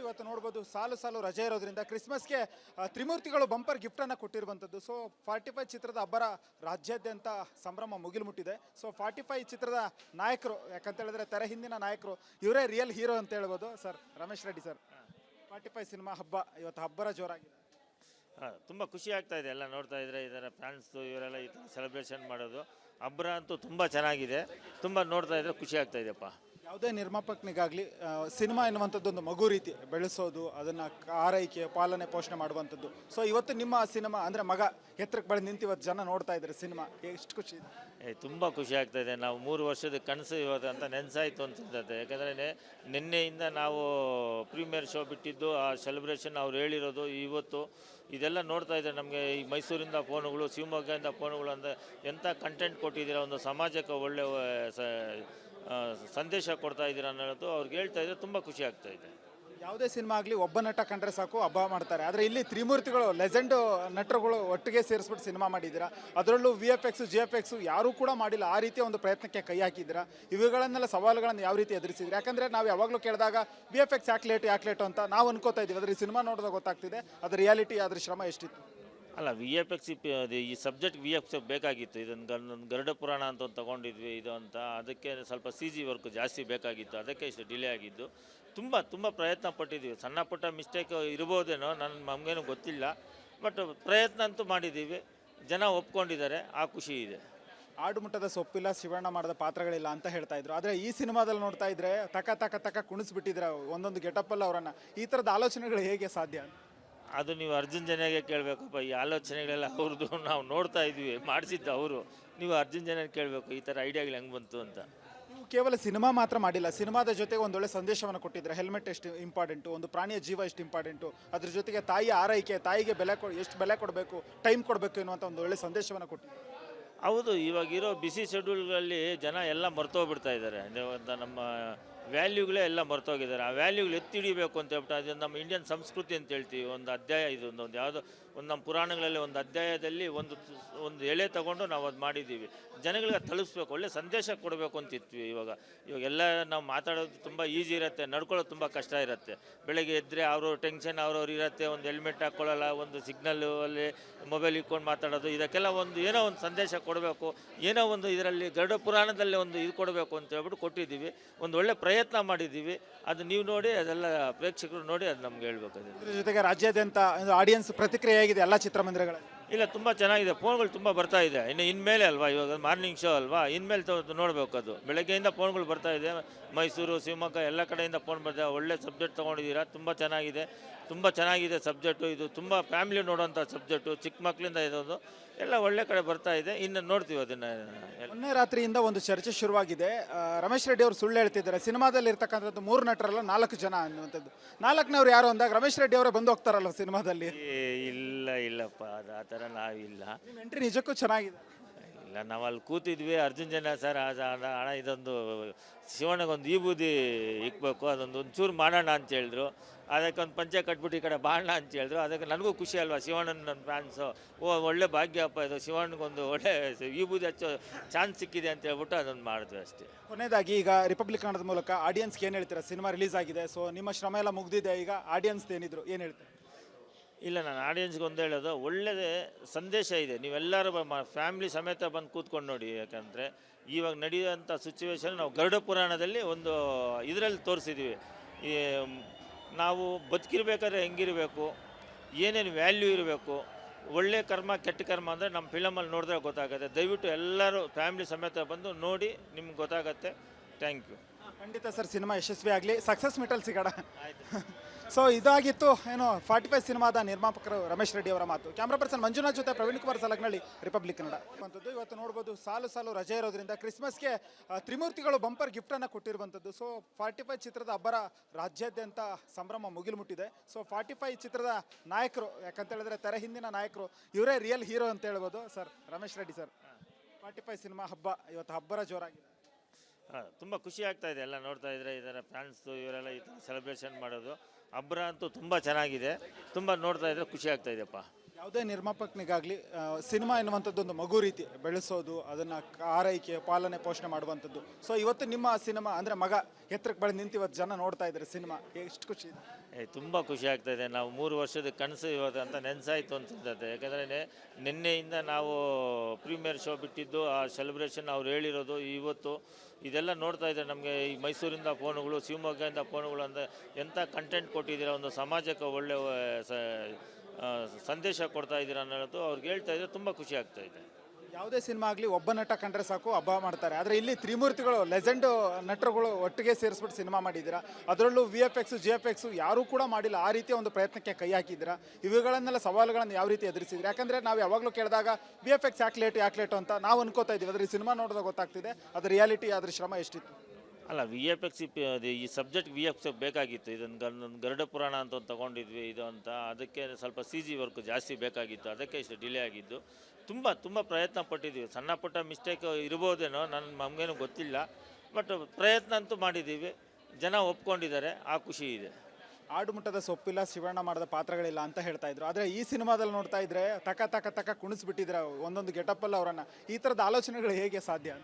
ಇವತ್ತು ನೋಡ್ಬೋದು ಸಾಲು ಸಾಲು ರಜೆ ಇರೋದ್ರಿಂದ ಕ್ರಿಸ್ಮಸ್ಗೆ ತ್ರಿಮೂರ್ತಿಗಳು ಬಂಪರ್ ಗಿಫ್ಟನ್ನು ಕೊಟ್ಟಿರುವಂಥದ್ದು. ಸೊ 45 ಚಿತ್ರದ ಅಬ್ಬರ ರಾಜ್ಯಾದ್ಯಂತ ಸಂಭ್ರಮ ಮುಗಿಲು ಮುಟ್ಟಿದೆ. ಸೊ 45 ಚಿತ್ರದ ನಾಯಕರು, ಯಾಕಂತ ಹೇಳಿದ್ರೆ ತೆರೆ ಹಿಂದಿನ ನಾಯಕರು ಇವರೇ ರಿಯಲ್ ಹೀರೋ ಅಂತ ಹೇಳ್ಬೋದು. Sir Ramesh Reddy sir, 45 cinema ಹಬ್ಬ ಇವತ್ತು ಹಬ್ಬರ ಜೋರಾಗಿದೆ. ತುಂಬ ಖುಷಿ ಆಗ್ತಾ ಇದೆ ಎಲ್ಲ ನೋಡ್ತಾ ಇದ್ರೆ, ಇದರ ಫ್ಯಾನ್ಸು ಇವರೆಲ್ಲ ಈ ಥರ ಸೆಲೆಬ್ರೇಷನ್ ಮಾಡೋದು ಹಬ್ಬರ ಅಂತೂ ತುಂಬ ಚೆನ್ನಾಗಿದೆ. ತುಂಬ ನೋಡ್ತಾ ಇದ್ರೆ ಖುಷಿ ಆಗ್ತಾ ಇದೆಯಪ್ಪ. ಯಾವುದೇ ನಿರ್ಮಾಪಕನಿಗಾಗಲಿ ಸಿನಿಮಾ ಎನ್ನುವಂಥದ್ದು ಒಂದು ಮಗು ರೀತಿ ಬೆಳೆಸೋದು, ಅದನ್ನು ಆರೈಕೆ ಪಾಲನೆ ಪೋಷಣೆ ಮಾಡುವಂಥದ್ದು. ಸೊ ಇವತ್ತು ನಿಮ್ಮ ಸಿನಿಮಾ ಅಂದರೆ ಮಗ ಎತ್ತರಕ್ಕೆ ಬೆಳೆದು ನಿಂತು ಇವತ್ತು ಜನ ನೋಡ್ತಾ ಇದ್ದಾರೆ ಸಿನಿಮಾ, ಎಷ್ಟು ಖುಷಿ ಇದೆ? ತುಂಬ ಖುಷಿ ಆಗ್ತಾ ಇದೆ. ನಾವು 3 ವರ್ಷದ ಕನಸು ಇವತ್ತು ಅಂತ ನೆನೆಸಾಯ್ತು ಅನ್ಸುತ್ತೆ. ಯಾಕಂದರೆ ನಿನ್ನೆಯಿಂದ ನಾವು ಪ್ರೀಮಿಯರ್ ಶೋ ಬಿಟ್ಟಿದ್ದು, ಆ ಸೆಲೆಬ್ರೇಷನ್ ಅವ್ರು ಹೇಳಿರೋದು ಇವತ್ತು ಇದೆಲ್ಲ ನೋಡ್ತಾ ಇದ್ದಾರೆ. ನಮಗೆ ಈ ಮೈಸೂರಿಂದ ಫೋನುಗಳು, ಶಿವಮೊಗ್ಗದಿಂದ ಫೋನುಗಳು ಅಂತ ಎಂಥ ಕಂಟೆಂಟ್ ಕೊಟ್ಟಿದ್ದೀರಾ, ಒಂದು ಸಮಾಜಕ್ಕೆ ಒಳ್ಳೆ ಸಂದೇಶ ಕೊಡ್ತಾ ಇದ್ದೀರಾ ಅನ್ನೋದು ಅವ್ರಿಗೆ ಹೇಳ್ತಾ ಇದ್ರೆ ತುಂಬ ಖುಷಿ ಆಗ್ತಾ ಇದೆ. ಯಾವುದೇ ಸಿನಿಮಾ ಆಗಲಿ ಒಬ್ಬ ನಟ ಕಂಡ್ರೆ ಸಾಕು ಹಬ್ಬ ಮಾಡ್ತಾರೆ. ಆದರೆ ಇಲ್ಲಿ ತ್ರಿಮೂರ್ತಿಗಳು ಲೆಜೆಂಡ್ ನಟರುಗಳು ಒಟ್ಟಿಗೆ ಸೇರಿಸ್ಬಿಟ್ಟು ಸಿನಿಮಾ ಮಾಡಿದ್ದೀರಾ. ಅದರಲ್ಲೂ VFX GFX ಯಾರೂ ಕೂಡ ಮಾಡಿಲ್ಲ. ಆ ರೀತಿಯ ಒಂದು ಪ್ರಯತ್ನಕ್ಕೆ ಕೈ ಹಾಕಿದ್ದೀರಾ. ಇವುಗಳನ್ನೆಲ್ಲ ಸವಾಲುಗಳನ್ನು ಯಾವ ರೀತಿ ಎದುರಿಸಿದ್ರಿ? ಯಾಕಂದರೆ ನಾವು ಯಾವಾಗಲೂ ಕೇಳಿದಾಗ VFX ಯಾಕೆ ಲೇಟು ಅಂತ ನಾವು ಅನ್ಕೋತಾ ಇದ್ದೀವಿ. ಆದರೆ ಈ ಸಿನಿಮಾ ನೋಡಿದಾಗ ಗೊತ್ತಾಗ್ತಿದೆ ಅದು ರಿಯಾಲಿಟಿ, ಅದ್ರ ಶ್ರಮ ಎಷ್ಟಿತ್ತು. ಅಲ್ಲ, VFX ಈ ಸಬ್ಜೆಕ್ಟ್ VFX ಬೇಕಾಗಿತ್ತು. ಇದೊಂದು ಗರುಡ ಪುರಾಣ ಅಂತ ಒಂದು ತೊಗೊಂಡಿದ್ವಿ ಇದು ಅಂತ, ಅದಕ್ಕೆ ಸ್ವಲ್ಪ CG ವರ್ಕ್ ಜಾಸ್ತಿ ಬೇಕಾಗಿತ್ತು, ಅದಕ್ಕೆ ಇಷ್ಟು ಡಿಲೇ ಆಗಿದ್ದು. ತುಂಬ ಪ್ರಯತ್ನ ಪಟ್ಟಿದ್ದೀವಿ. ಸಣ್ಣ ಪುಟ್ಟ ಮಿಸ್ಟೇಕ್ ಇರ್ಬೋದೇನೋ, ನಮಗೇನು ಗೊತ್ತಿಲ್ಲ. ಬಟ್ ಪ್ರಯತ್ನ ಅಂತೂ ಮಾಡಿದ್ದೀವಿ, ಜನ ಒಪ್ಕೊಂಡಿದ್ದಾರೆ, ಆ ಖುಷಿ ಇದೆ. ಆಡುಮುಟ್ಟದ ಸೊಪ್ಪಿಲ್ಲ, ಶಿವಣ್ಣ ಮಾಡಿದ ಪಾತ್ರಗಳಿಲ್ಲ ಅಂತ ಹೇಳ್ತಾ ಇದ್ರು. ಆದರೆ ಈ ಸಿನಿಮಾದಲ್ಲಿ ನೋಡ್ತಾ ಇದ್ರೆ ತಕ ಕುಣಿಸ್ಬಿಟ್ಟಿದ್ರೆ ಒಂದೊಂದು ಗೆಟಪ್ಪಲ್ಲಿ ಅವರನ್ನು. ಈ ಥರದ ಆಲೋಚನೆಗಳು ಹೇಗೆ ಸಾಧ್ಯ? ಅದು ನೀವು ಅರ್ಜುನ್ ಜನ್ಯಗೆ ಕೇಳಬೇಕಪ್ಪ. ಈ ಆಲೋಚನೆಗಳೆಲ್ಲ ಅವ್ರದ್ದು, ನಾವು ನೋಡ್ತಾ ಇದ್ವಿ, ಮಾಡಿಸಿದ್ದು ಅವರು. ನೀವು ಅರ್ಜುನ್ ಜನ್ಯ ಕೇಳಬೇಕು ಈ ಥರ ಐಡಿಯಾಗಳು ಹೆಂಗೆ ಬಂತು ಅಂತ. ನೀವು ಕೇವಲ ಸಿನಿಮಾ ಮಾತ್ರ ಮಾಡಿಲ್ಲ, ಸಿನಿಮಾದ ಜೊತೆಗೆ ಒಂದೊಳ್ಳೆ ಸಂದೇಶವನ್ನು ಕೊಟ್ಟಿದ್ರೆ. ಹೆಲ್ಮೆಟ್ ಎಷ್ಟು ಇಂಪಾರ್ಟೆಂಟು, ಒಂದು ಪ್ರಾಣಿಯ ಜೀವ ಎಷ್ಟು ಇಂಪಾರ್ಟೆಂಟು, ಅದ್ರ ಜೊತೆಗೆ ತಾಯಿಯ ಆರೈಕೆ, ತಾಯಿಗೆ ಎಷ್ಟು ಬೆಲೆ ಕೊಡಬೇಕು, ಟೈಮ್ ಕೊಡಬೇಕು ಎನ್ನುವಂಥ ಒಂದು ಒಳ್ಳೆ ಸಂದೇಶವನ್ನು ಕೊಟ್ಟಿದ್ದಾರೆ. ಹೌದು, ಇವಾಗಿರೋ ಬಿಸಿ ಶೆಡ್ಯೂಲ್ಗಳಲ್ಲಿ ಜನ ಎಲ್ಲ ಮರ್ತೋಗ್ಬಿಡ್ತಾ ಇದ್ದಾರೆ. ನಮ್ಮ ವ್ಯಾಲ್ಯೂಗಳೇ ಎಲ್ಲ ಮರ್ತೋಗಿದ್ದಾರೆ. ಆ ವ್ಯಾಲ್ಯೂಗಳು ಎತ್ತಿ ಹಿಡಿಬೇಕು ಅಂತ ಹೇಳ್ಬಿಟ್ಟು, ಅದು ನಮ್ಮ ಇಂಡಿಯನ್ ಸಂಸ್ಕೃತಿ ಅಂತ ಹೇಳ್ತೀವಿ. ಒಂದು ಅಧ್ಯಾಯ ಇದು, ಒಂದು ಯಾವುದೋ ಒಂದು ನಮ್ಮ ಪುರಾಣಗಳಲ್ಲಿ ಒಂದು ಅಧ್ಯಾಯದಲ್ಲಿ ಒಂದು ಎಳೆ ತಗೊಂಡು ನಾವು ಅದು ಮಾಡಿದ್ದೀವಿ. ಜನಗಳಿಗೆ ತಲುಪಿಸ್ಬೇಕು, ಒಳ್ಳೆ ಸಂದೇಶ ಕೊಡಬೇಕು ಅಂತಿದ್ವಿ. ಇವಾಗೆಲ್ಲ ನಾವು ಮಾತಾಡೋದು ತುಂಬ ಈಸಿ ಇರುತ್ತೆ, ನಡ್ಕೊಳ್ಳೋದು ತುಂಬ ಕಷ್ಟ ಇರುತ್ತೆ. ಬೆಳಗ್ಗೆ ಎದ್ದರೆ ಅವರು ಟೆನ್ಷನ್ ಅವ್ರವ್ರು ಇರುತ್ತೆ, ಒಂದು ಹೆಲ್ಮೆಟ್ ಹಾಕ್ಕೊಳ್ಳಲ್ಲ, ಒಂದು ಸಿಗ್ನಲ್ಲು ಅಲ್ಲಿ ಮೊಬೈಲ್ ಇಟ್ಕೊಂಡು ಮಾತಾಡೋದು. ಇದಕ್ಕೆಲ್ಲ ಏನೋ ಒಂದು ಸಂದೇಶ ಕೊಡಬೇಕು, ಏನೋ ಒಂದು ಇದರಲ್ಲಿ ಗರುಡ ಪುರಾಣದಲ್ಲಿ ಒಂದು ಇದು ಕೊಡಬೇಕು ಅಂತ ಹೇಳ್ಬಿಟ್ಟು ಕೊಟ್ಟಿದ್ದೀವಿ. ಒಂದು ಒಳ್ಳೆ ಪ್ರಯತ್ನ ಮಾಡಿದ್ದೀವಿ. ಅದು ನೀವು ನೋಡಿ, ಅದೆಲ್ಲ ಪ್ರೇಕ್ಷಕರು ನೋಡಿ ಅದು ನಮ್ಗೆ ಹೇಳ್ಬೇಕು. ಅದ್ರ ಜೊತೆಗೆ ರಾಜ್ಯಾದ್ಯಂತ ಆಡಿಯನ್ಸ್ ಪ್ರತಿಕ್ರಿಯೆ ಹೇಗಿದೆ ಎಲ್ಲ ಚಿತ್ರಮಂದಿರಗಳಲ್ಲಿ? ಇಲ್ಲ, ತುಂಬ ಚೆನ್ನಾಗಿದೆ. ಫೋನ್ಗಳು ತುಂಬ ಬರ್ತಾ ಇದೆ. ಇನ್ಮೇಲೆ ಅಲ್ವಾ, ಇವಾಗ ಮಾರ್ನಿಂಗ್ ಶೋ ಅಲ್ವಾ, ಇನ್ಮೇಲೆ ನೋಡಬೇಕು. ಅದು ಬೆಳಗ್ಗೆಯಿಂದ ಫೋನ್ಗಳು ಬರ್ತಾ ಇದೆ. ಮೈಸೂರು, ಶಿವಮೊಗ್ಗ ಎಲ್ಲ ಕಡೆಯಿಂದ ಫೋನ್ ಬರ್ತಾ. ಒಳ್ಳೆ ಸಬ್ಜೆಕ್ಟ್ ತೊಗೊಂಡಿದ್ದೀರಾ, ತುಂಬ ಚೆನ್ನಾಗಿದೆ ಸಬ್ಜೆಕ್ಟು. ಇದು ತುಂಬ ಫ್ಯಾಮಿಲಿ ನೋಡೋಂಥ ಸಬ್ಜೆಕ್ಟು, ಚಿಕ್ಕ ಮಕ್ಕಳಿಂದ ಇದೊಂದು ಎಲ್ಲ ಒಳ್ಳೆ ಕಡೆ ಬರ್ತಾ ಇದೆ. ಇನ್ನು ನೋಡ್ತೀವಿ ಅದನ್ನು. ಮೊನ್ನೆ ರಾತ್ರಿಯಿಂದ ಒಂದು ಚರ್ಚೆ ಶುರುವಾಗಿದೆ. ರಮೇಶ್ ರೆಡ್ಡಿ ಅವರು ಸುಳ್ಳು ಹೇಳ್ತಿದ್ದಾರೆ, ಸಿನಿಮಾದಲ್ಲಿ ಇರ್ತಕ್ಕಂಥದ್ದು 3 ನಟರಲ್ಲ 4 ಜನ ಅನ್ನುವಂಥದ್ದು. 4ನೇವ್ರು ಯಾರು ಅಂದಾಗ ರಮೇಶ್ ರೆಡ್ಡಿ ಅವರೇ ಬಂದು ಹೋಗ್ತಾರಲ್ಲ ಸಿನಿಮಾದಲ್ಲಿ. ಇಲ್ಲಪ್ಪ, ಅದು ಆ ಥರ ನಾವಿಲ್ಲ. ನಿಮ್ಮ ಎಂಟ್ರಿ ನಿಜಕ್ಕೂ ಚೆನ್ನಾಗಿದೆ. ಇಲ್ಲ, ನಾವು ಅಲ್ಲಿ ಕೂತಿದ್ವಿ. ಅರ್ಜುನ್ ಜನ್ಯ ಸರ್ ಹಣ ಇದೊಂದು ಶಿವಣ್ಣಗೊಂದು ವಿಭೂತಿ ಇಕ್ಬೇಕು, ಅದೊಂದು ಒಂಚೂರು ಮಾಡೋಣ ಅಂತ ಹೇಳಿದ್ರು. ಅದಕ್ಕೆ ಒಂದು ಪಂಚೆ ಕಟ್ಬಿಟ್ಟು ಈ ಕಡೆ ಬಾಣ ಅಂತ ಹೇಳಿದ್ರು. ಅದಕ್ಕೆ ನನಗೂ ಖುಷಿ ಅಲ್ವಾ, ಶಿವಣ್ಣನ ನನ್ನ ಫ್ಯಾನ್ಸು. ಒಳ್ಳೆ ಭಾಗ್ಯಪ್ಪ ಇದು, ಶಿವಣ್ಣಗೊಂದು ಒಳ್ಳೆ ವಿಭೂತಿ ಹಚ್ಚೋ ಚಾನ್ಸ್ ಸಿಕ್ಕಿದೆ ಅಂತ ಹೇಳ್ಬಿಟ್ಟು ಅದೊಂದು ಮಾಡಿದ್ವಿ ಅಷ್ಟೇ. ಕೊನೆಯದಾಗಿ ಈಗ ರಿಪಬ್ಲಿಕ್ ಕನ್ನಡದ ಮೂಲಕ ಆಡಿಯನ್ಸ್ಗೆ ಏನು ಹೇಳ್ತೀರಾ? ಸಿನಿಮಾ ರಿಲೀಸ್ ಆಗಿದೆ, ಸೊ ನಿಮ್ಮ ಶ್ರಮ ಎಲ್ಲ ಮುಗ್ದಿದೆ. ಈಗ ಆಡಿಯನ್ಸ್ ಏನಿದ್ರು ಏನು ಹೇಳ್ತಾರೆ? ಇಲ್ಲ, ನಾನು ಆಡಿಯನ್ಸ್ಗೆ ಒಂದು ಹೇಳೋದು, ಒಳ್ಳೆಯದೇ ಸಂದೇಶ ಇದೆ. ನೀವೆಲ್ಲರೂ ಫ್ಯಾಮಿಲಿ ಸಮೇತ ಬಂದು ಕೂತ್ಕೊಂಡು ನೋಡಿ. ಯಾಕಂದರೆ ಇವಾಗ ನಡೆಯುವಂಥ ಸಿಚುವೇಶನ್ ನಾವು ಗರುಡ ಪುರಾಣದಲ್ಲಿ ಒಂದು ಇದರಲ್ಲಿ ತೋರಿಸಿದ್ದೀವಿ. ಈ ನಾವು ಬದುಕಿರ್ಬೇಕಾದ್ರೆ ಹೆಂಗಿರಬೇಕು, ಏನೇನು ವ್ಯಾಲ್ಯೂ ಇರಬೇಕು, ಒಳ್ಳೆ ಕರ್ಮ ಕೆಟ್ಟ ಕರ್ಮ ಅಂದರೆ ನಮ್ಮ ಫಿಲಮಲ್ಲಿ ನೋಡಿದ್ರೆ ಗೊತ್ತಾಗುತ್ತೆ. ದಯವಿಟ್ಟು ಎಲ್ಲರೂ ಫ್ಯಾಮಿಲಿ ಸಮೇತ ಬಂದು ನೋಡಿ, ನಿಮ್ಗೆ ಗೊತ್ತಾಗುತ್ತೆ. Thank you. ಖಂಡಿತ ಸರ್, ಸಿನಿಮಾ ಯಶಸ್ವಿ ಆಗಲಿ, ಸಕ್ಸಸ್ ಮೆಟಲ್ ಸಿಗೋಣ. ಸೊ ಇದಾಗಿತ್ತು ಏನು 45 ಸಿನಿಮಾದ ನಿರ್ಮಾಪಕರು ರಮೇಶ್ ರೆಡ್ಡಿ ಅವರ ಮಾತು. ಕ್ಯಾಮ್ರಾ ಪರ್ಸನ್ ಮಂಜುನಾಥ್ ಜೊತೆ ಪ್ರವೀಣ್ ಕುಮಾರ್ ಸಲಗ್ನಳ್ಳಿ, ರಿಪಬ್ಲಿಕ್ ಕನ್ನಡ. ಇವತ್ತು ನೋಡ್ಬೋದು ಸಾಲು ಸಾಲು ರಜೆ ಇರೋದ್ರಿಂದ ಕ್ರಿಸ್ಮಸ್ಗೆ ತ್ರಿಮೂರ್ತಿಗಳು ಬಂಪರ್ ಗಿಫ್ಟನ್ನು ಕೊಟ್ಟಿರುವಂಥದ್ದು. ಸೊ 45 ಚಿತ್ರದ ಅಬ್ಬರ ರಾಜ್ಯಾದ್ಯಂತ ಸಂಭ್ರಮ ಮುಗಿಲು ಮುಟ್ಟಿದೆ. ಸೊ 45 ಚಿತ್ರದ ನಾಯಕರು, ಯಾಕಂತ ಹೇಳಿದ್ರೆ ತೆರೆ ಹಿಂದಿನ ನಾಯಕರು ಇವರೇ ರಿಯಲ್ ಹೀರೋ ಅಂತ ಹೇಳ್ಬೋದು. Sir Ramesh Reddy sir, 45 cinema ಹಬ್ಬ ಇವತ್ತು ಹಬ್ಬರ ಜೋರಾಗಿದೆ. ತುಂಬ ಖುಷಿ ಆಗ್ತಾ ಇದೆ ಎಲ್ಲ ನೋಡ್ತಾ ಇದ್ರೆ, ಇದರ ಫ್ಯಾನ್ಸು ಇವರೆಲ್ಲ ಈ ಥರ ಸೆಲೆಬ್ರೇಷನ್ ಮಾಡೋದು ಹಬ್ಬರ ಅಂತೂ ತುಂಬ ಚೆನ್ನಾಗಿದೆ. ತುಂಬ ನೋಡ್ತಾ ಇದ್ರೆ ಖುಷಿ ಆಗ್ತಾ ಇದೆಯಪ್ಪ. ಯಾವುದೇ ನಿರ್ಮಾಪಕನಿಗಾಗಲಿ ಸಿನಿಮಾ ಎನ್ನುವಂಥದ್ದು ಒಂದು ಮಗು ರೀತಿ ಬೆಳೆಸೋದು, ಅದನ್ನು ಆರೈಕೆ ಪಾಲನೆ ಪೋಷಣೆ ಮಾಡುವಂಥದ್ದು. ಸೊ ಇವತ್ತು ನಿಮ್ಮ ಸಿನಿಮಾ ಅಂದರೆ ಮಗ ಎತ್ತರಕ್ಕೆ ಬೆಳೆದು ನಿಂತು ಇವತ್ತು ಜನ ನೋಡ್ತಾ ಇದ್ದಾರೆ ಸಿನಿಮಾ, ಎಷ್ಟು ಖುಷಿ ಇದೆ? ತುಂಬ ಖುಷಿ ಆಗ್ತಾ ಇದೆ. ನಾವು 3 ವರ್ಷದ ಕನಸು ಇವತ್ತು ಅಂತ ನೆನೆಸಾಯ್ತು ಅನ್ಸುತ್ತೆ. ಯಾಕಂದರೆ ನಿನ್ನೆಯಿಂದ ನಾವು ಪ್ರೀಮಿಯರ್ ಶೋ ಬಿಟ್ಟಿದ್ದು, ಆ ಸೆಲೆಬ್ರೇಷನ್ ಅವ್ರು ಹೇಳಿರೋದು ಇವತ್ತು ಇದೆಲ್ಲ ನೋಡ್ತಾ ಇದ್ದಾರೆ. ನಮಗೆ ಈ ಮೈಸೂರಿಂದ ಫೋನುಗಳು, ಶಿವಮೊಗ್ಗದಿಂದ ಫೋನುಗಳು ಅಂತ ಎಂಥ ಕಂಟೆಂಟ್ ಕೊಟ್ಟಿದ್ದೀರಾ, ಒಂದು ಸಮಾಜಕ್ಕೆ ಒಳ್ಳೆ ಸಂದೇಶ ಕೊಡ್ತಾ ಇದ್ದೀರಾ ಅನ್ನೋದು ಅವ್ರಿಗೆ ಹೇಳ್ತಾ ಇದ್ರೆ ತುಂಬ ಖುಷಿ ಆಗ್ತಾ ಇದೆ. ಯಾವುದೇ ಸಿನಿಮಾ ಆಗಲಿ ಒಬ್ಬ ನಟ ಕಂಡ್ರೆ ಸಾಕು ಹಬ್ಬ ಮಾಡ್ತಾರೆ. ಆದರೆ ಇಲ್ಲಿ ತ್ರಿಮೂರ್ತಿಗಳು ಲೆಜೆಂಡ್ ನಟರುಗಳು ಒಟ್ಟಿಗೆ ಸೇರಿಸ್ಬಿಟ್ಟು ಸಿನಿಮಾ ಮಾಡಿದ್ದೀರಾ. ಅದರಲ್ಲೂ VFX GFX ಯಾರೂ ಕೂಡ ಮಾಡಿಲ್ಲ. ಆ ರೀತಿಯ ಒಂದು ಪ್ರಯತ್ನಕ್ಕೆ ಕೈ ಹಾಕಿದ್ದೀರಾ. ಇವುಗಳನ್ನೆಲ್ಲ ಸವಾಲುಗಳನ್ನು ಯಾವ ರೀತಿ ಎದುರಿಸಿದ್ರಿ? ಯಾಕಂದರೆ ನಾವು ಯಾವಾಗಲೂ ಕೇಳಿದಾಗ VFX ಯಾಕೆ ಲೇಟು ಅಂತ ನಾವು ಅನ್ಕೋತಾ ಇದ್ದೀವಿ. ಆದರೆ ಈ ಸಿನಿಮಾ ನೋಡಿದಾಗ ಗೊತ್ತಾಗ್ತಿದೆ ಅದು ರಿಯಾಲಿಟಿ, ಅದ್ರ ಶ್ರಮ ಎಷ್ಟಿತ್ತು. ಅಲ್ಲ, VFX ಈ ಸಬ್ಜೆಕ್ಟ್ VFX ಬೇಕಾಗಿತ್ತು. ಇದೊಂದು ಗರುಡ ಪುರಾಣ ಅಂತ ಒಂದು ತೊಗೊಂಡಿದ್ವಿ ಇದು ಅಂತ, ಅದಕ್ಕೆ ಸ್ವಲ್ಪ CG ವರ್ಕ್ ಜಾಸ್ತಿ ಬೇಕಾಗಿತ್ತು, ಅದಕ್ಕೆ ಇಷ್ಟು ಡಿಲೇ ಆಗಿದ್ದು. ತುಂಬ ಪ್ರಯತ್ನ ಪಟ್ಟಿದ್ದೀವಿ. ಸಣ್ಣ ಪುಟ್ಟ ಮಿಸ್ಟೇಕ್ ಇರ್ಬೋದೇನೋ, ನಮಗೇನು ಗೊತ್ತಿಲ್ಲ, ಬಟ್ ಪ್ರಯತ್ನ ಅಂತೂ ಮಾಡಿದ್ದೀವಿ. ಜನ ಒಪ್ಕೊಂಡಿದ್ದಾರೆ, ಆ ಖುಷಿ ಇದೆ. ಆಡುಮುಟ್ಟದ ಸೊಪ್ಪಿಲ್ಲ, ಶಿವಣ್ಣ ಮಾಡಿದ ಪಾತ್ರಗಳಿಲ್ಲ ಅಂತ ಹೇಳ್ತಾ ಇದ್ರು. ಆದರೆ ಈ ಸಿನಿಮಾದಲ್ಲಿ ನೋಡ್ತಾ ಇದ್ರೆ ತಕ ಕುಣಿಸ್ಬಿಟ್ಟಿದ್ರೆ ಒಂದೊಂದು ಗೆಟಪ್ಪಲ್ಲಿ ಅವರನ್ನು. ಈ ಥರದ ಆಲೋಚನೆಗಳು ಹೇಗೆ ಸಾಧ್ಯ?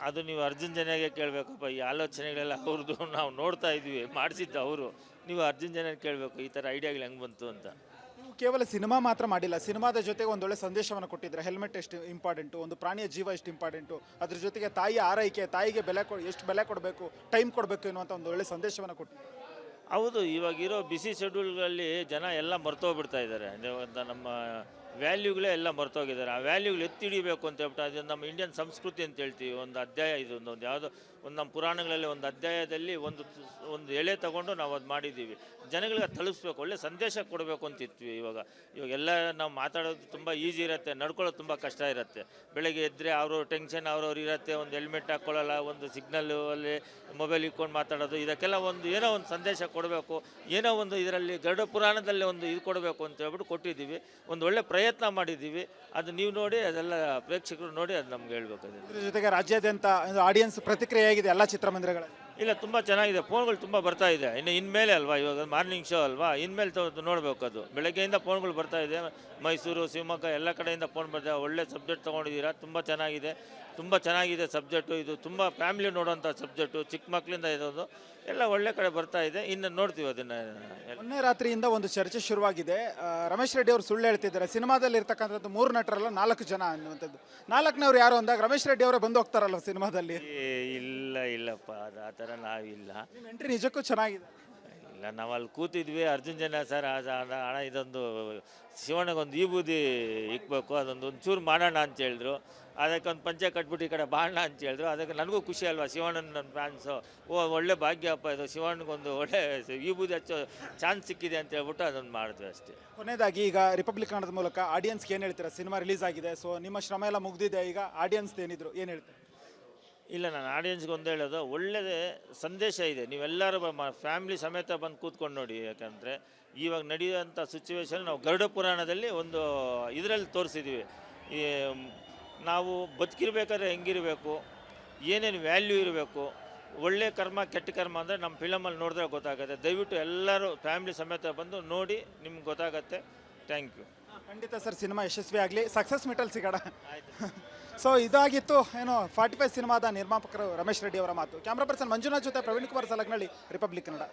ಅದು ನೀವು ಅರ್ಜುನ್ ಜನ್ಯಗೆ ಕೇಳಬೇಕಪ್ಪ. ಈ ಆಲೋಚನೆಗಳೆಲ್ಲ ಅವ್ರದ್ದು, ನಾವು ನೋಡ್ತಾ ಇದ್ವಿ, ಮಾಡಿಸಿದ್ದು ಅವರು. ನೀವು ಅರ್ಜುನ್ ಜನ್ಯ ಕೇಳಬೇಕು ಈ ಥರ ಐಡಿಯಾಗಳು ಹೆಂಗೆ ಬಂತು ಅಂತ. ನೀವು ಕೇವಲ ಸಿನಿಮಾ ಮಾತ್ರ ಮಾಡಿಲ್ಲ, ಸಿನಿಮಾದ ಜೊತೆಗೆ ಒಂದೊಳ್ಳೆ ಸಂದೇಶವನ್ನು ಕೊಟ್ಟಿದ್ರೆ. ಹೆಲ್ಮೆಟ್ ಎಷ್ಟು ಇಂಪಾರ್ಟೆಂಟು, ಒಂದು ಪ್ರಾಣಿಯ ಜೀವ ಎಷ್ಟು ಇಂಪಾರ್ಟೆಂಟು, ಅದ್ರ ಜೊತೆಗೆ ತಾಯಿಯ ಆರೈಕೆ, ತಾಯಿಗೆ ಎಷ್ಟು ಬೆಲೆ ಕೊಡಬೇಕು, ಟೈಮ್ ಕೊಡಬೇಕು ಎನ್ನುವಂಥ ಒಂದು ಒಳ್ಳೆ ಸಂದೇಶವನ್ನು ಕೊಟ್ಟು. ಹೌದು, ಇವಾಗಿರೋ ಬಿಸಿ ಶೆಡ್ಯೂಲ್ಗಳಲ್ಲಿ ಜನ ಎಲ್ಲ ಮರ್ತೋಗ್ಬಿಡ್ತಾ ಇದ್ದಾರೆ. ನಮ್ಮ ವ್ಯಾಲ್ಯೂಗಳೇ ಎಲ್ಲ ಮರ್ತೋಗಿದ್ದಾರೆ. ಆ ವ್ಯಾಲ್ಯೂಗಳು ಎತ್ತಿ ಹಿಡಿಬೇಕು ಅಂತ ಹೇಳ್ಬಿಟ್ಟು ಅದು ನಮ್ಮ ಇಂಡಿಯನ್ ಸಂಸ್ಕೃತಿ ಅಂತ ಹೇಳ್ತೀವಿ. ಒಂದು ಅಧ್ಯಾಯ ಇದು, ಒಂದು ಯಾವುದೋ ಒಂದು ನಮ್ಮ ಪುರಾಣಗಳಲ್ಲಿ ಒಂದು ಅಧ್ಯಾಯದಲ್ಲಿ ಒಂದು ಎಳೆ ತಗೊಂಡು ನಾವು ಅದು ಮಾಡಿದ್ದೀವಿ. ಜನಗಳಿಗೆ ತಲುಪಿಸ್ಬೇಕು, ಒಳ್ಳೆ ಸಂದೇಶ ಕೊಡಬೇಕು ಅಂತಿರ್ತೀವಿ. ಇವಾಗೆಲ್ಲ ನಾವು ಮಾತಾಡೋದು ತುಂಬ ಈಸಿ ಇರುತ್ತೆ, ನಡ್ಕೊಳ್ಳೋದು ತುಂಬ ಕಷ್ಟ ಇರುತ್ತೆ. ಬೆಳಗ್ಗೆ ಎದ್ದರೆ ಅವರು ಟೆನ್ಷನ್ ಅವ್ರವ್ರು ಇರುತ್ತೆ, ಒಂದು ಹೆಲ್ಮೆಟ್ ಹಾಕ್ಕೊಳ್ಳಲ್ಲ, ಒಂದು ಸಿಗ್ನಲ್ಲು ಅಲ್ಲಿ ಮೊಬೈಲ್ ಇಟ್ಕೊಂಡು ಮಾತಾಡೋದು. ಇದಕ್ಕೆಲ್ಲ ಏನೋ ಒಂದು ಸಂದೇಶ ಕೊಡಬೇಕು, ಏನೋ ಒಂದು ಇದರಲ್ಲಿ ಗರುಡ ಪುರಾಣದಲ್ಲಿ ಒಂದು ಇದು ಕೊಡಬೇಕು ಅಂತ ಹೇಳ್ಬಿಟ್ಟು ಕೊಟ್ಟಿದ್ದೀವಿ. ಒಂದು ಒಳ್ಳೆ ಪ್ರಯತ್ನ ಮಾಡಿದ್ದೀವಿ. ಅದು ನೀವು ನೋಡಿ, ಅದೆಲ್ಲ ಪ್ರೇಕ್ಷಕರು ನೋಡಿ ಅದು ನಮ್ಗೆ ಹೇಳ್ಬೇಕು. ಇದ್ರ ಜೊತೆಗೆ ರಾಜ್ಯಾದ್ಯಂತ ಆಡಿಯನ್ಸ್ ಪ್ರತಿಕ್ರಿಯೆ ಹೇಗಿದೆ ಎಲ್ಲ ಚಿತ್ರಮಂದಿರಗಳಲ್ಲಿ? ಇಲ್ಲ, ತುಂಬ ಚೆನ್ನಾಗಿದೆ. ಫೋನ್ಗಳು ತುಂಬ ಬರ್ತಾ ಇದೆ. ಇನ್ಮೇಲೆ ಅಲ್ವಾ, ಇವಾಗ ಮಾರ್ನಿಂಗ್ ಶೋ ಅಲ್ವಾ, ಇನ್ಮೇಲೆ ನೋಡಬೇಕು. ಅದು ಬೆಳಗ್ಗೆಯಿಂದ ಫೋನ್ಗಳು ಬರ್ತಾ ಇದೆ. ಮೈಸೂರು, ಶಿವಮೊಗ್ಗ ಎಲ್ಲ ಕಡೆಯಿಂದ ಫೋನ್ ಬರ್ತಾ. ಒಳ್ಳೆ ಸಬ್ಜೆಕ್ಟ್ ತೊಗೊಂಡಿದ್ದೀರಾ, ತುಂಬ ಚೆನ್ನಾಗಿದೆ ಸಬ್ಜೆಕ್ಟು. ಇದು ತುಂಬ ಫ್ಯಾಮಿಲಿ ನೋಡೋಂಥ ಸಬ್ಜೆಕ್ಟು, ಚಿಕ್ಕ ಮಕ್ಕಳಿಂದ ಇದೊಂದು ಎಲ್ಲ ಒಳ್ಳೆ ಕಡೆ ಬರ್ತಾ ಇದೆ. ಇನ್ನು ನೋಡ್ತೀವಿ ಅದನ್ನು. ಮೊನ್ನೆ ರಾತ್ರಿಯಿಂದ ಒಂದು ಚರ್ಚೆ ಶುರುವಾಗಿದೆ. ರಮೇಶ್ ರೆಡ್ಡಿ ಅವರು ಸುಳ್ಳು ಹೇಳ್ತಿದ್ದಾರೆ. ಸಿನಿಮಾದಲ್ಲಿ ಇರ್ತಕ್ಕಂಥದ್ದು 3 ನಟರಲ್ಲ 4 ಜನ ಅನ್ನುವಂಥದ್ದು. 4ನವ್ರು ಯಾರು ಅಂದಾಗ ರಮೇಶ್ ರೆಡ್ಡಿ ಅವರೇ ಬಂದು ಹೋಗ್ತಾರಲ್ಲ ಸಿನಿಮಾದಲ್ಲಿ. ಇಲ್ಲಪ್ಪ, ಅದು ಆ ಥರ ನಾವಿಲ್ಲ. ನಿಮ್ಮ ಎಂಟ್ರಿ ನಿಜಕ್ಕೂ ಚೆನ್ನಾಗಿದೆ. ಇಲ್ಲ, ನಾವು ಅಲ್ಲಿ ಕೂತಿದ್ವಿ. ಅರ್ಜುನ್ ಜನ ಸರ್ ಹಣ ಇದೊಂದು ಶಿವಣ್ಣಗೊಂದು ಈ ಬೂದಿ ಇಕ್ಬೇಕು, ಒಂಚೂರು ಮಾಡೋಣ ಅಂತ ಹೇಳಿದ್ರು. ಅದಕ್ಕೆ ಒಂದು ಪಂಚೆ ಕಟ್ಬಿಟ್ಟು ಈ ಕಡೆ ಬಾಣ ಅಂತ ಹೇಳಿದ್ರು. ಅದಕ್ಕೆ ನನಗೂ ಖುಷಿ ಅಲ್ವಾ, ಶಿವಣ್ಣನ ನನ್ನ ಫ್ಯಾನ್ಸು. ಒಳ್ಳೆ ಭಾಗ್ಯಪ್ಪ ಇದು, ಶಿವಣ್ಣಗೊಂದು ಒಳ್ಳೆ ಈ ಬೂದಿ ಹಚ್ಚೋ ಚಾನ್ಸ್ ಸಿಕ್ಕಿದೆ ಅಂತ ಹೇಳ್ಬಿಟ್ಟು ಅದೊಂದು ಮಾಡಿದ್ವಿ ಅಷ್ಟೇ. ಕೊನೆಯದಾಗಿ ಈಗ ರಿಪಬ್ಲಿಕ್ ಕನ್ನಡದ ಮೂಲಕ ಆಡಿಯನ್ಸ್ಗೆ ಏನು ಹೇಳ್ತೀರಾ? ಸಿನಿಮಾ ರಿಲೀಸ್ ಆಗಿದೆ, ಸೊ ನಿಮ್ಮ ಶ್ರಮ ಎಲ್ಲ ಮುಗ್ದಿದೆ. ಈಗ ಆಡಿಯನ್ಸ್ ಏನಿದ್ರು ಏನು ಹೇಳ್ತಾರೆ? ಇಲ್ಲ, ನಾನು ಆಡಿಯನ್ಸ್ಗೆ ಒಂದು ಹೇಳೋದು, ಒಳ್ಳೆಯದೇ ಸಂದೇಶ ಇದೆ. ನೀವೆಲ್ಲರೂ ಫ್ಯಾಮಿಲಿ ಸಮೇತ ಬಂದು ಕೂತ್ಕೊಂಡು ನೋಡಿ. ಯಾಕಂದರೆ ಇವಾಗ ನಡೆಯುವಂಥ ಸಿಚುವೇಶನ್ ನಾವು ಗರುಡ ಪುರಾಣದಲ್ಲಿ ಒಂದು ಇದರಲ್ಲಿ ತೋರಿಸಿದ್ದೀವಿ. ಈ ನಾವು ಬದುಕಿರ್ಬೇಕಾದ್ರೆ ಹೆಂಗಿರಬೇಕು, ಏನೇನು ವ್ಯಾಲ್ಯೂ ಇರಬೇಕು, ಒಳ್ಳೆ ಕರ್ಮ ಕೆಟ್ಟ ಕರ್ಮ ಅಂದರೆ ನಮ್ಮ ಫಿಲಮಲ್ಲಿ ನೋಡಿದ್ರೆ ಗೊತ್ತಾಗುತ್ತೆ. ದಯವಿಟ್ಟು ಎಲ್ಲರೂ ಫ್ಯಾಮಿಲಿ ಸಮೇತ ಬಂದು ನೋಡಿ, ನಿಮ್ಗೆ ಗೊತ್ತಾಗತ್ತೆ. Thank you. ಖಂಡಿತ ಸರ್, ಸಿನಿಮಾ ಯಶಸ್ವಿ ಆಗಲಿ, ಸಕ್ಸಸ್ ಮೀಟಲ್ಲಿ ಸಿಗೋಣ. ಸೊ ಇದಾಗಿತ್ತು 45 ಸಿನಿಮಾದ ನಿರ್ಮಾಪಕರು ರಮೇಶ್ ರೆಡ್ಡಿ ಅವರ ಮಾತು. ಕ್ಯಾಮ್ರಾ ಪರ್ಸನ್ ಮಂಜುನಾಥ್ ಜೊತೆ ಪ್ರವೀಣ್ ಕುಮಾರ್ ಸಲಗ್ನಳ್ಳಿ, ರಿಪಬ್ಲಿಕ್ ಕನ್ನಡ.